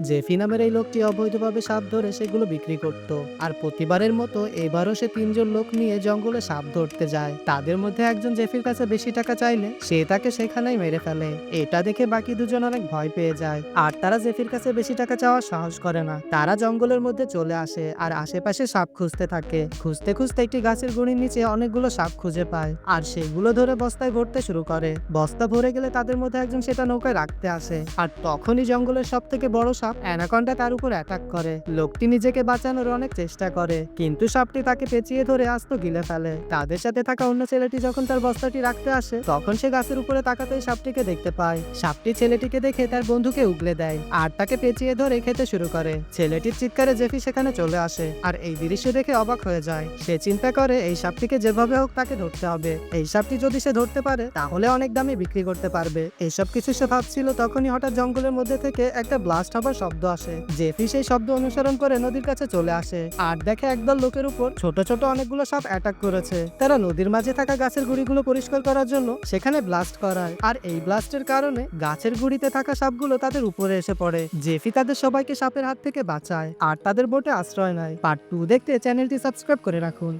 জেফি নামের এই লোকটি অবৈধভাবে সাপ ধরে সেগুলো বিক্রি করত। আর প্রতিবারের মতো এবারও সে তিনজন লোক নিয়ে জঙ্গলে সাপ ধরতে যায়। তাদের মধ্যে একজন জেফির কাছে বেশি টাকা চাইলে সে তাকে সেখানেই মেরে ফেলে। এটা দেখে বাকি দুজন অনেক ভয় পেয়ে যায়, আর তারা জেফির কাছে বেশি টাকা চাওয়ার সাহস করে না। তারা জঙ্গলের মধ্যে চলে আসে আর আশেপাশে সাপ খুঁজতে থাকে। খুঁজতে খুঁজতে একটি গাছের গুঁড়ির নিচে অনেকগুলো সাপ খুঁজে পায়, আর সেগুলো ধরে বস্তায় ভরতে শুরু করে। বস্তা ভরে গেলে তাদের মধ্যে একজন সেটা নৌকায় রাখতে আসে, আর তখনই জঙ্গলের সব থেকে বড় সাপ অ্যানাকন্ডা তার উপর অ্যাটাক করে। লোকটি নিজেকে বাঁচানোর অনেক চেষ্টা করে, কিন্তু সাপটি তাকে পেঁচিয়ে ধরে আস্ত গিলে ফেলে। তাদের সাথে থাকা অন্য ছেলেটি যখন তার বস্তাটি রাখতে আসে, তখন সে গাছের উপরে তাকাতেই সাপটিকে দেখতে পায়। সাপটি ছেলেটিকে দেখে তার বন্ধুকে উগলে দেয় আর তাকে পেঁচিয়ে ধরে খেতে শুরু করে। ছেলেটির চিৎকারে জেফি সেখানে চলে আসে আর এই দৃশ্য দেখে অবাক হয়ে যায়। সে চিন্তা করে এই সাপটিকে যেভাবে হোক তাকে ধরতে হবে। এই সাপটি যদি সে ধরতে পারে তাহলে অনেক দামে বিক্রি করতে পারবে। এসব কিছু সে ভাবছিল, তখনই হঠাৎ জঙ্গলের মধ্যে থেকে একটা ব্লাস্ট হবার শব্দ আসে। জেফি সেই শব্দ অনুসরণ করে নদীর কাছে চলে আসে আর দেখে একদল লোকের উপর ছোট ছোট অনেকগুলো সাপ অ্যাটাক করেছে। তারা নদীর মাঝে থাকা গাছের গুঁড়িগুলো পরিষ্কার করার জন্য সেখানে ব্লাস্ট করায়, আর এই ব্লাস্টের কারণে গাছের গুঁড়িতে থাকা সাপগুলো তাদের উপরে এসে পড়ে। জেফি তাদের সবাইকে সাপের হাত থেকে বাঁচায় আর তাদের বোটে আশ্রয় নেয়। পার্ট 2 দেখতে চ্যানেলটি সাবস্ক্রাইব করে রাখুন।